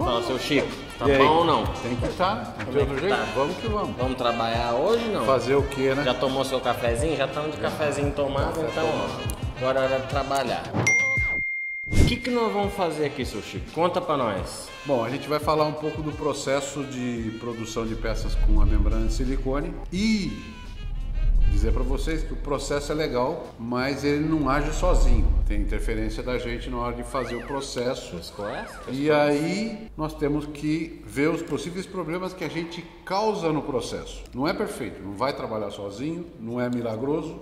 Fala, seu Chico, tá E aí? bom ou não? Tem que estar, não Como tem é que outro jeito. tá? Vamos que vamos. Vamos trabalhar hoje não? Fazer o quê, né? Já tomou seu cafezinho? Já estamos de cafezinho tomado, então ó, agora é hora de trabalhar. O que nós vamos fazer aqui, seu Chico? Conta pra nós. Bom, a gente vai falar um pouco do processo de produção de peças com a membrana de silicone e dizer para vocês que o processo é legal, mas ele não age sozinho. Tem interferência da gente na hora de fazer o processo. E aí nós temos que ver os possíveis problemas que a gente causa no processo. Não é perfeito, não vai trabalhar sozinho, não é milagroso,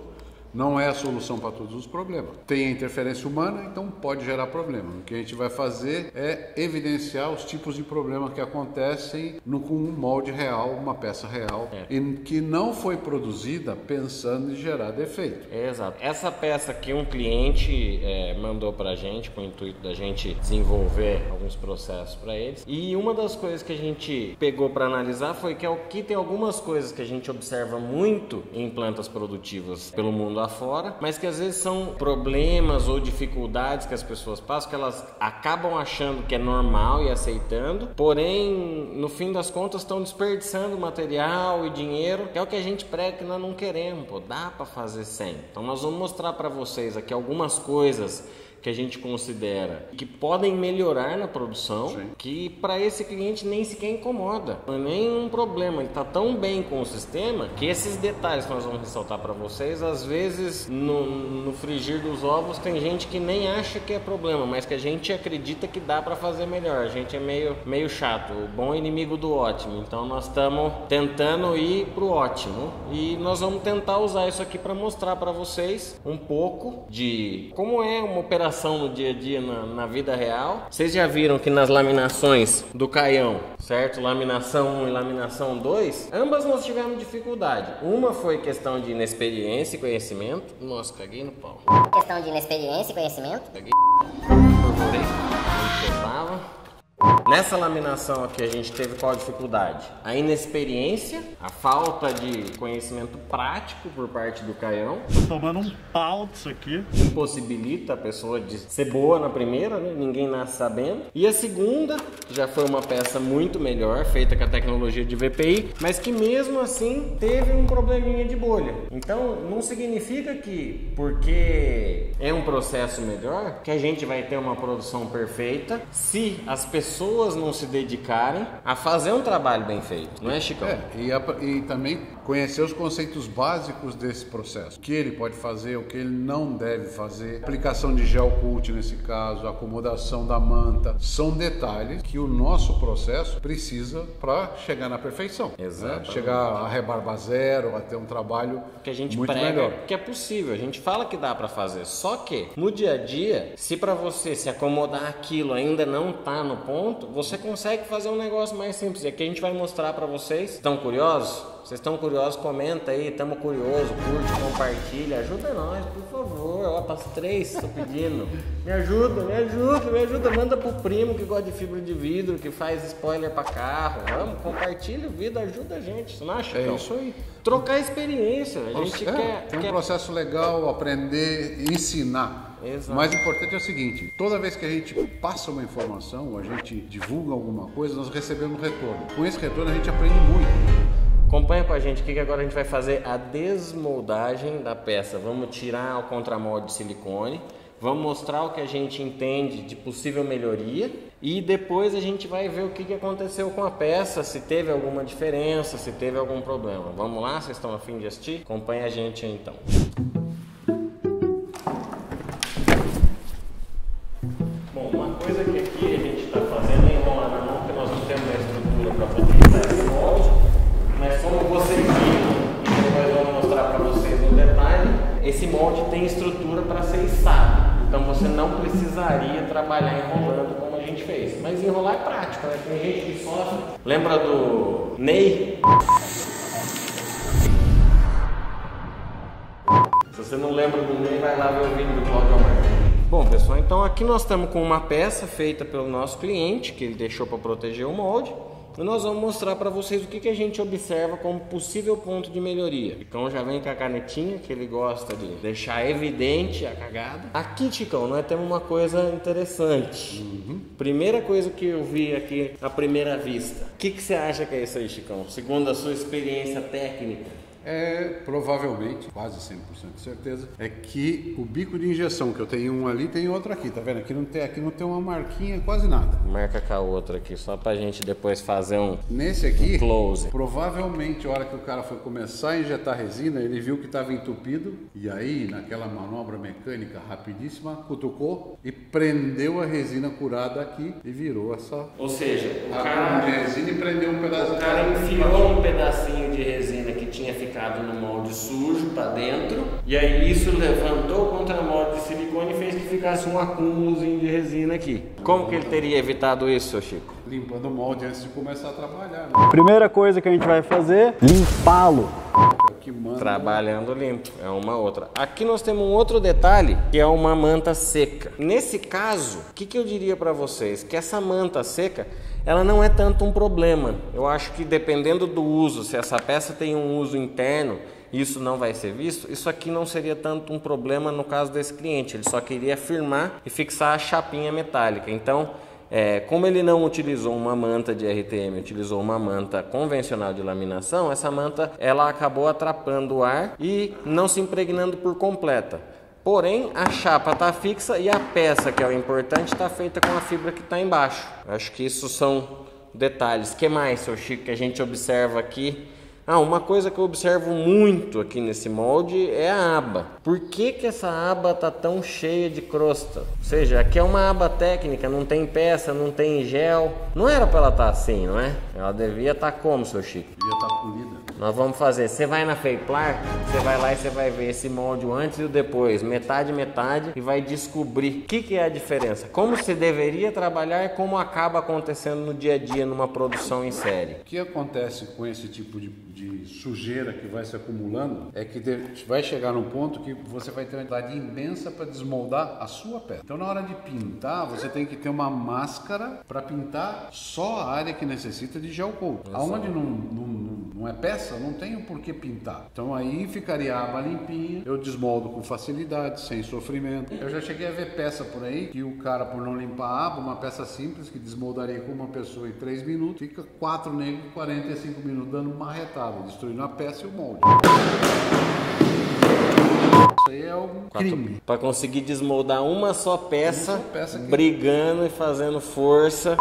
não é a solução para todos os problemas. Tem a interferência humana, então pode gerar problema. O que a gente vai fazer é evidenciar os tipos de problemas que acontecem com um molde real, uma peça real, e que não foi produzida pensando em gerar defeito. Exato. Essa peça aqui um cliente mandou pra gente com o intuito da gente desenvolver alguns processos para eles. E uma das coisas que a gente pegou para analisar foi que aqui tem algumas coisas que a gente observa muito em plantas produtivas pelo mundo afora, mas que às vezes são problemas ou dificuldades que as pessoas passam, que elas acabam achando que é normal e aceitando, porém no fim das contas estão desperdiçando material e dinheiro, que é o que a gente prega que nós não queremos. Pô, dá para fazer sem. Então nós vamos mostrar para vocês aqui algumas coisas que a gente considera que podem melhorar na produção. Sim. Que para esse cliente nem sequer incomoda, não é nenhum problema, ele está tão bem com o sistema que esses detalhes que nós vamos ressaltar para vocês, às vezes no frigir dos ovos tem gente que nem acha que é problema, mas que a gente acredita que dá para fazer melhor. A gente é meio chato, o bom é inimigo do ótimo, então nós estamos tentando ir pro ótimo e nós vamos tentar usar isso aqui para mostrar para vocês um pouco de como é uma operação no dia a dia, na vida real. Vocês já viram que nas laminações do Caião, certo? Laminação 1 e laminação 2, ambas nós tivemos dificuldade. Uma foi questão de inexperiência e conhecimento. Nossa, caguei no pau. Questão de inexperiência e conhecimento. Caguei. Perforei. Onde eu tava. Nessa laminação aqui a gente teve qual dificuldade? A inexperiência, a falta de conhecimento prático por parte do Caião. Tô tomando um pau disso aqui. Impossibilita a pessoa de ser boa na primeira, né? Ninguém nasce sabendo. E a segunda já foi uma peça muito melhor, feita com a tecnologia de VPI, mas que mesmo assim teve um probleminha de bolha. Então não significa que porque é um processo melhor que a gente vai ter uma produção perfeita se as pessoas não se dedicarem a fazer um trabalho bem feito, não é, Chicão? E também conhecer os conceitos básicos desse processo. O que ele pode fazer, o que ele não deve fazer. Aplicação de gel cult nesse caso, acomodação da manta. São detalhes que o nosso processo precisa para chegar na perfeição. Exato. Né? Chegar a rebarba zero, a ter um trabalho que a gente muito prega melhor. Que é possível, a gente fala que dá para fazer, só que no dia a dia, se para você se acomodar aquilo ainda não tá no ponto, você consegue fazer um negócio mais simples. E aqui a gente vai mostrar para vocês. Estão curiosos? Vocês estão curiosos? Comenta aí, estamos curiosos, curte, compartilha, ajuda nós, por favor. Ó, para as 3, estou pedindo. Me ajuda, manda pro primo que gosta de fibra de vidro, que faz spoiler para carro. Vamos, compartilha o vídeo, ajuda a gente, você não acha? É isso aí. Trocar experiência, a gente quer... Tem um processo legal, aprender, ensinar. Exato. O mais importante é o seguinte, toda vez que a gente passa uma informação, a gente divulga alguma coisa, nós recebemos retorno. Com esse retorno a gente aprende muito. Acompanha com a gente aqui que agora a gente vai fazer a desmoldagem da peça. Vamos tirar o contramolde de silicone, vamos mostrar o que a gente entende de possível melhoria e depois a gente vai ver o que aconteceu com a peça, se teve alguma diferença, se teve algum problema. Vamos lá? Vocês estão a fim de assistir? Acompanha a gente aí, então. Bom, uma coisa que aqui a gente está fazendo é enrolar na mão, porque nós não temos uma estrutura para poder usar esse molde. Mas como vocês viram, e depois eu vou mostrar para vocês no detalhe, esse molde tem estrutura para ser içado. Então você não precisaria trabalhar enrolando como a gente fez. Mas enrolar é prático, né? Tem gente que sofre. Lembra do Ney? Se você não lembra do Ney, vai lá ver o vídeo do Cláudio Amar. Bom, pessoal, então aqui nós estamos com uma peça feita pelo nosso cliente, que ele deixou para proteger o molde. E nós vamos mostrar para vocês o que a gente observa como possível ponto de melhoria. Chicão já vem com a canetinha, que ele gosta de deixar evidente a cagada. Aqui, Chicão, nós temos uma coisa interessante. Primeira coisa que eu vi aqui à primeira vista. O que você acha que é isso aí, Chicão? Segundo a sua experiência técnica? Provavelmente, quase 100% de certeza, é que o bico de injeção, que eu tenho um ali, tem outro aqui, tá vendo? Aqui não tem uma marquinha, quase nada. Marca com a outra aqui, só pra gente depois fazer Nesse aqui, close. Provavelmente, a hora que o cara foi começar a injetar resina, ele viu que estava entupido, e aí, naquela manobra mecânica rapidíssima, cutucou e prendeu a resina curada aqui e virou essa... Ou seja, o cara de resina e prendeu um pedacinho. O cara enfiou um pedacinho de resina que tinha ficado no molde sujo para dentro, e aí isso levantou contra o molde de silicone e fez que ficasse um acúmulozinho de resina aqui. Como que ele teria evitado isso, seu Chico? Limpando o molde antes de começar a trabalhar, né? Primeira coisa que a gente vai fazer, limpá-lo. Que manda... Trabalhando limpo, é uma outra. Aqui nós temos um outro detalhe, que é uma manta seca. Nesse caso, o que eu diria para vocês? Que essa manta seca, ela não é tanto um problema. Eu acho que dependendo do uso, se essa peça tem um uso interno, isso não vai ser visto, isso aqui não seria tanto um problema no caso desse cliente. Ele só queria firmar e fixar a chapinha metálica. Então, como ele não utilizou uma manta de RTM, utilizou uma manta convencional de laminação, essa manta ela acabou atrapando o ar e não se impregnando por completa. Porém, a chapa está fixa e a peça, que é o importante, está feita com a fibra que está embaixo. Acho que isso são detalhes. O que mais, seu Chico, que a gente observa aqui? Uma coisa que eu observo muito aqui nesse molde é a aba. Por que essa aba tá tão cheia de crosta? Ou seja, aqui é uma aba técnica, não tem peça, não tem gel. Não era para ela estar assim, não é? Ela devia estar como, seu Chico? Devia estar polida. Nós vamos fazer, você vai na Feiplar, você vai lá e você vai ver esse molde o antes e o depois, metade, e vai descobrir o que é a diferença. Como se deveria trabalhar e como acaba acontecendo no dia a dia numa produção em série. O que acontece com esse tipo de sujeira que vai se acumulando é que vai chegar num ponto que você vai ter uma dificuldade imensa para desmoldar a sua peça. Então, na hora de pintar, você tem que ter uma máscara para pintar só a área que necessita de gel coat. Aonde não é peça, não tem o porquê pintar. Então, aí ficaria a aba limpinha, eu desmoldo com facilidade, sem sofrimento. Eu já cheguei a ver peça por aí que o cara, por não limpar a aba, uma peça simples que desmoldaria com uma pessoa em 3 minutos, fica 4 negros 45 minutos dando uma marretada, destruindo a peça e o molde. Isso aí é um crime. Para conseguir desmoldar uma só peça brigando e fazendo força.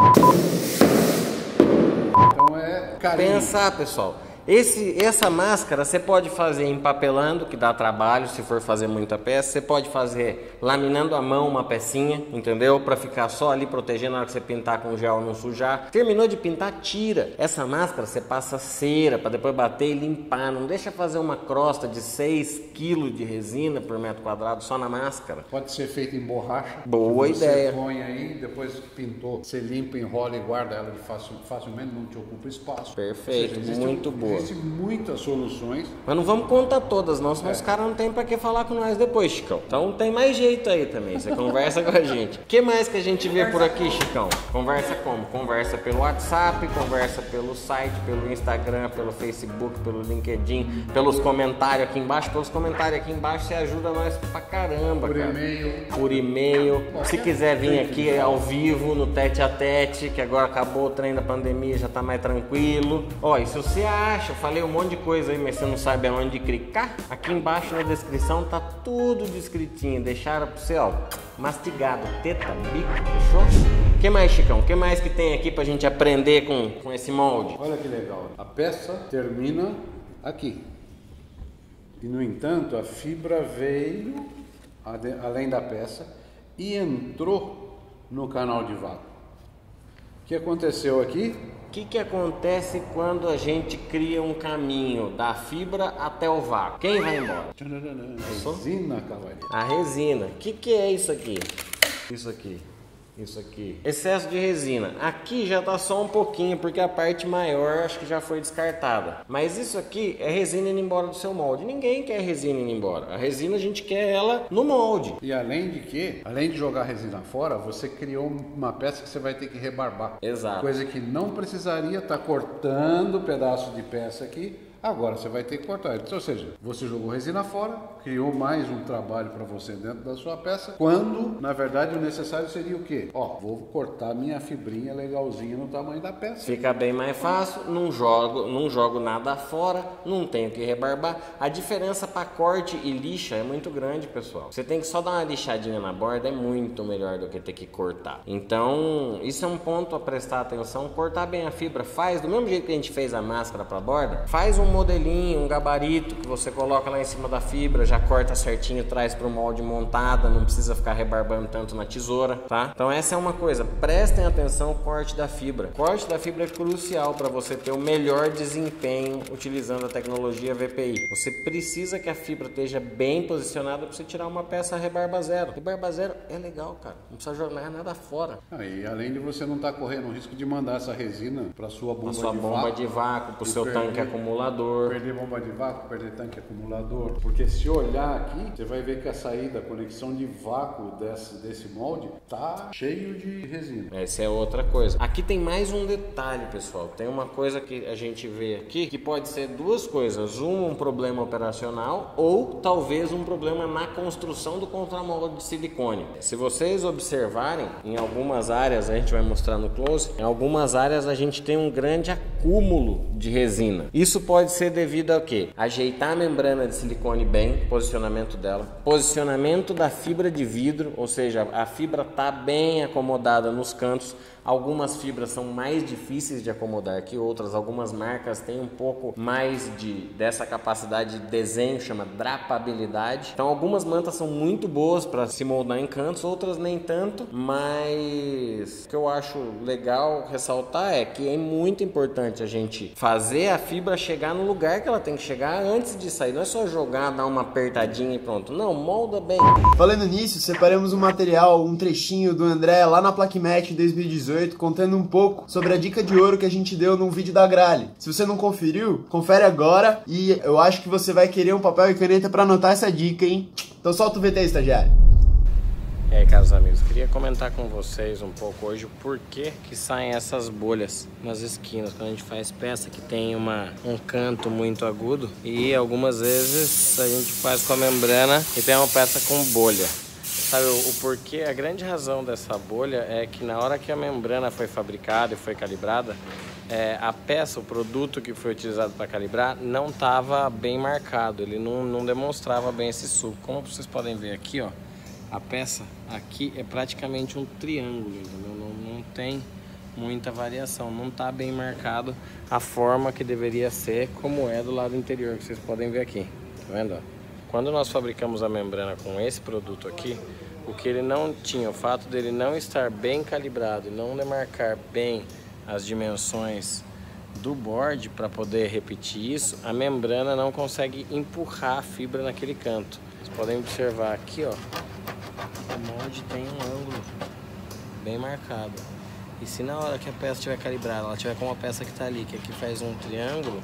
Então é carinho. Pensar, pessoal. Essa máscara você pode fazer empapelando, que dá trabalho se for fazer muita peça. Você pode fazer laminando à mão uma pecinha, entendeu? Para ficar só ali protegendo na hora que você pintar com gel não sujar. Terminou de pintar, tira. Essa máscara você passa cera para depois bater e limpar. Não deixa fazer uma crosta de 6 kg de resina por metro quadrado só na máscara. Pode ser feito em borracha. Boa ideia. Você põe aí, depois pintou, você limpa, enrola e guarda ela facilmente, não te ocupa espaço. Perfeito, muito boa. Existem muitas soluções. Mas não vamos contar todas não, senão os caras não tem pra que falar com nós depois, Chicão. Então tem mais jeito aí também, você conversa com a gente. O que mais que a gente vê por aqui, Chicão? Conversa como? Conversa pelo WhatsApp, conversa pelo site, pelo Instagram, pelo Facebook, pelo LinkedIn, pelos comentários aqui embaixo. Pelos comentários aqui embaixo você ajuda nós pra caramba, por cara. E-mail. Por e-mail. Se quiser vir aqui ao vivo, no tete a tete, que agora acabou o trem da pandemia, já tá mais tranquilo. Ó, e se você acha, eu falei um monte de coisa aí, mas você não sabe aonde clicar, aqui embaixo na descrição tá tudo descritinho, deixaram pra você, ó, mastigado, teta, bico, fechou? O que mais, Chicão? O que mais que tem aqui pra gente aprender com esse molde? Olha que legal, a peça termina aqui e no entanto a fibra veio além da peça e entrou no canal de vácuo. O que aconteceu aqui? O que acontece quando a gente cria um caminho da fibra até o vácuo? Quem vai embora? Resina, cavaleiro. A resina. O que é isso aqui? Isso aqui. Isso aqui. Excesso de resina. Aqui já tá só um pouquinho, porque a parte maior acho que já foi descartada. Mas isso aqui é resina indo embora do seu molde. Ninguém quer resina indo embora. A resina a gente quer ela no molde. E além de jogar a resina fora, você criou uma peça que você vai ter que rebarbar. Exato. Coisa que não precisaria estar cortando pedaço de peça aqui Agora você vai ter que cortar. Então, ou seja, você jogou resina fora, criou mais um trabalho para você dentro da sua peça, quando, na verdade, o necessário seria o quê? Ó, vou cortar minha fibrinha legalzinha no tamanho da peça. Fica bem mais fácil, não jogo nada fora, não tenho que rebarbar. A diferença para corte e lixa é muito grande, pessoal. Você tem que só dar uma lixadinha na borda, é muito melhor do que ter que cortar. Então, isso é um ponto a prestar atenção, cortar bem a fibra. Faz do mesmo jeito que a gente fez a máscara para borda, faz um modelinho, um gabarito que você coloca lá em cima da fibra, já corta certinho, traz para o molde montada, não precisa ficar rebarbando tanto na tesoura, tá? Então essa é uma coisa, prestem atenção ao corte da fibra. O corte da fibra é crucial para você ter o melhor desempenho utilizando a tecnologia VPI. Você precisa que a fibra esteja bem posicionada para você tirar uma peça rebarba zero. Rebarba zero é legal, cara, não precisa jogar nada fora. E além de você não estar correndo o risco de mandar essa resina para sua bomba de vácuo, para o seu tanque acumulador. Perder bomba de vácuo, perder tanque acumulador. Porque se olhar aqui, você vai ver que a saída, a conexão de vácuo desse molde tá cheio de resina. Essa é outra coisa. Aqui tem mais um detalhe, pessoal. Tem uma coisa que a gente vê aqui que pode ser duas coisas. Um problema operacional ou talvez um problema na construção do contramolde de silicone. Se vocês observarem, em algumas áreas, a gente vai mostrar no close, em algumas áreas a gente tem um grande acúmulo de resina. Isso pode ser devido ao quê? Ajeitar a membrana de silicone bem, posicionamento dela, posicionamento da fibra de vidro, ou seja, a fibra está bem acomodada nos cantos. Algumas fibras são mais difíceis de acomodar que outras, algumas marcas têm um pouco mais dessa capacidade de desenho, chama drapabilidade. Então algumas mantas são muito boas para se moldar em cantos, outras nem tanto, mas o que eu acho legal ressaltar é que é muito importante a gente fazer a fibra chegar no lugar que ela tem que chegar antes de sair. Não é só jogar, dar uma apertadinha e pronto. Não, molda bem. Falando nisso, separamos um material, um trechinho do André lá na Plaquemete em 2018, contando um pouco sobre a dica de ouro que a gente deu num vídeo da Grale. Se você não conferiu, confere agora e eu acho que você vai querer um papel e caneta para anotar essa dica, hein? Então solta o VT, estagiário. E aí, caros amigos, queria comentar com vocês um pouco hoje o porquê que saem essas bolhas nas esquinas quando a gente faz peça que tem um canto muito agudo e algumas vezes a gente faz com a membrana e tem uma peça com bolha. Sabe o porquê? A grande razão dessa bolha é que na hora que a membrana foi fabricada e foi calibrada, a peça, o produto que foi utilizado para calibrar não estava bem marcado, ele não demonstrava bem esse sulco. Como vocês podem ver aqui, ó, a peça aqui é praticamente um triângulo, entendeu? Não tem muita variação, não está bem marcado a forma que deveria ser, como é do lado interior, que vocês podem ver aqui, tá vendo? Quando nós fabricamos a membrana com esse produto aqui, o que ele não tinha, o fato dele não estar bem calibrado e não demarcar bem as dimensões do board para poder repetir isso, a membrana não consegue empurrar a fibra naquele canto. Vocês podem observar aqui, ó, o molde tem um ângulo bem marcado. E se na hora que a peça estiver calibrada, ela tiver com uma peça que está ali, que aqui faz um triângulo,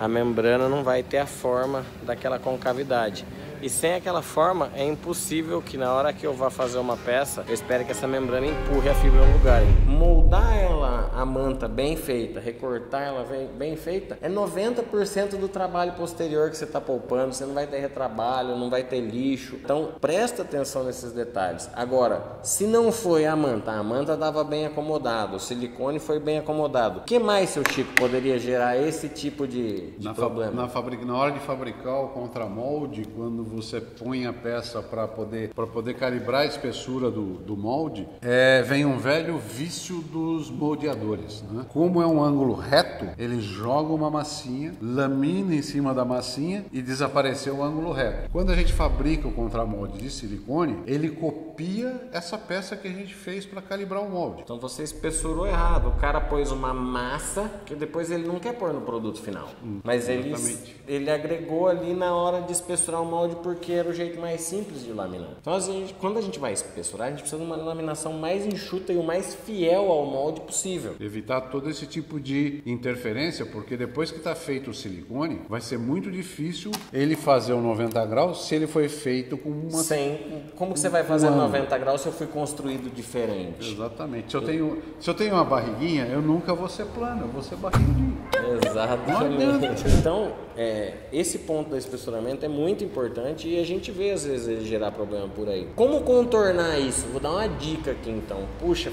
a membrana não vai ter a forma daquela concavidade. E sem aquela forma, é impossível que na hora que eu vá fazer uma peça, eu espere que essa membrana empurre a fibra no lugar. Moldar ela, a manta bem feita, recortar ela bem feita, é 90% do trabalho posterior que você está poupando. Você não vai ter retrabalho, não vai ter lixo. Então, presta atenção nesses detalhes. Agora, se não foi a manta estava bem acomodada, o silicone foi bem acomodado. O que mais, seu Chico, poderia gerar esse tipo de problema? Na hora de fabricar o contramolde, quando você põe a peça para poder calibrar a espessura do molde, vem um velho vício dos moldeadores, né? Como é um ângulo reto, ele joga uma massinha, lamina em cima da massinha e desapareceu o ângulo reto. Quando a gente fabrica o contramolde de silicone, ele copia essa peça que a gente fez para calibrar o molde. Então você espessurou errado, o cara pôs uma massa que depois ele não quer pôr no produto final, mas ele agregou ali na hora de espessurar o molde porque era o jeito mais simples de laminar. Então, quando a gente vai espessurar, a gente precisa de uma laminação mais enxuta e o mais fiel ao molde possível. Evitar todo esse tipo de interferência, porque depois que está feito o silicone, vai ser muito difícil ele fazer o 90 graus se ele foi feito com uma... Como que você vai fazer 90 graus se eu fui construído diferente? Exatamente. Se eu tenho uma barriguinha, eu nunca vou ser plano, eu vou ser barriguinho. Exatamente. Então, esse ponto do espessuramento é muito importante e a gente vê às vezes ele gerar problema por aí. Como contornar isso? Vou dar uma dica aqui então. Puxa,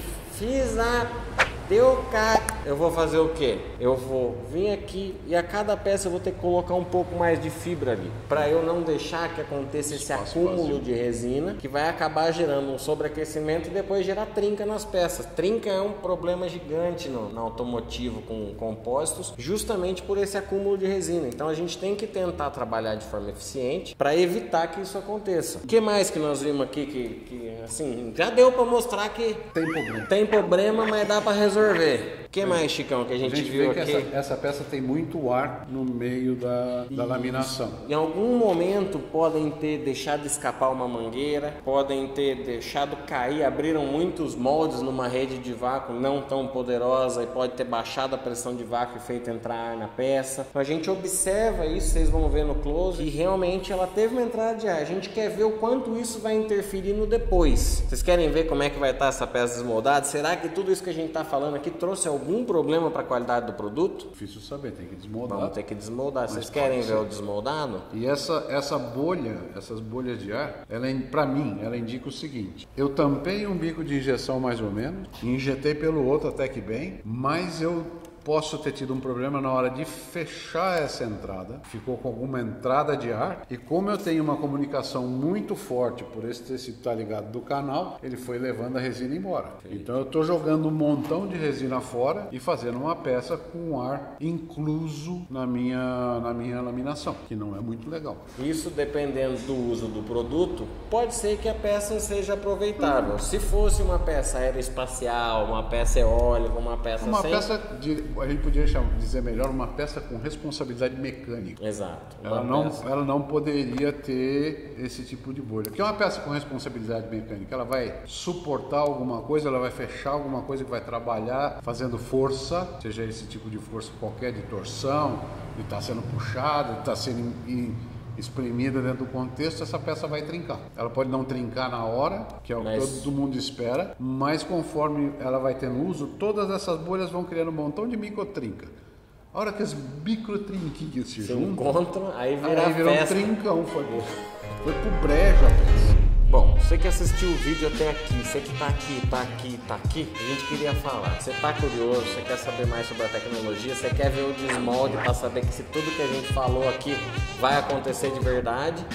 deu cara. Eu vou fazer o quê? Eu vou vir aqui e a cada peça eu vou ter que colocar um pouco mais de fibra ali, para eu não deixar que aconteça esse acúmulo de resina que vai acabar gerando um sobreaquecimento e depois gerar trinca nas peças. Trinca é um problema gigante no automotivo com compósitos, justamente por esse acúmulo de resina. Então a gente tem que tentar trabalhar de forma eficiente para evitar que isso aconteça. O que mais que nós vimos aqui que assim, já deu para mostrar que tem problema, mas dá para resolver. O que mais, Chicão, que a gente viu vê aqui? Que essa peça tem muito ar no meio da laminação. Em algum momento podem ter deixado escapar uma mangueira, podem ter deixado cair, abriram muitos moldes numa rede de vácuo não tão poderosa e pode ter baixado a pressão de vácuo e feito entrar ar na peça. Então a gente observa isso, vocês vão ver no close, e realmente ela teve uma entrada de ar. A gente quer ver o quanto isso vai interferir no depois. Vocês querem ver como é que vai estar essa peça desmoldada? Será que tudo isso que a gente está falando aqui trouxe algum problema para a qualidade do produto? Difícil saber, tem que desmoldar. Vamos ter que desmoldar. Vocês querem ver o desmoldado? E essa bolha, essas bolhas de ar, para mim, ela indica o seguinte: eu tampei um bico de injeção mais ou menos, injetei pelo outro até que bem, mas eu posso ter tido um problema na hora de fechar essa entrada, ficou com alguma entrada de ar, e como eu tenho uma comunicação muito forte por esse tecido estar ligado do canal, ele foi levando a resina embora. Então eu estou jogando um montão de resina fora e fazendo uma peça com ar incluso na minha laminação, que não é muito legal. Isso, dependendo do uso do produto, pode ser que a peça seja aproveitável. Se fosse uma peça aeroespacial, uma peça eólica, uma peça a gente podia dizer melhor, uma peça com responsabilidade mecânica. Exato. Ela não poderia ter esse tipo de bolha. Porque uma peça com responsabilidade mecânica, ela vai suportar alguma coisa, ela vai fechar alguma coisa que vai trabalhar fazendo força, seja esse tipo de força qualquer, de torção, de estar sendo puxado, de estar sendo exprimida dentro do contexto, essa peça vai trincar. Ela pode não trincar na hora, que é o que todo mundo espera, mas conforme ela vai tendo uso, todas essas bolhas vão criando um montão de microtrinca. A hora que as microtrinquinhas se encontram, aí virou um trincão, foi pro brejo a peça. Bom, você que assistiu o vídeo até aqui, você que tá aqui, a gente queria falar. Você tá curioso, você quer saber mais sobre a tecnologia, você quer ver o desmolde para saber que se tudo que a gente falou aqui vai acontecer de verdade.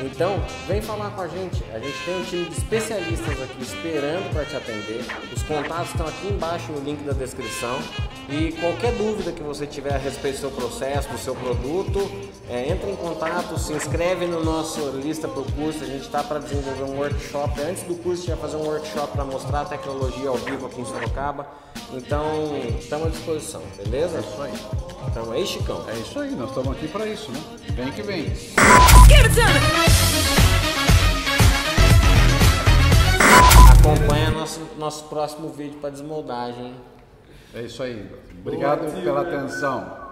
Então, vem falar com a gente. A gente tem um time de especialistas aqui esperando para te atender. Os contatos estão aqui embaixo no link da descrição. E qualquer dúvida que você tiver a respeito do seu processo, do seu produto, entre em contato, se inscreve no nosso lista para o curso. A gente está para desenvolver um workshop. Antes do curso, a gente vai fazer um workshop para mostrar a tecnologia ao vivo aqui em Sorocaba. Então, estamos à disposição, beleza? É isso aí. Então, aí, Chicão? É isso aí, nós estamos aqui para isso, né? Vem que vem. Acompanha nosso próximo vídeo para desmoldagem. É isso aí. Obrigado pela atenção.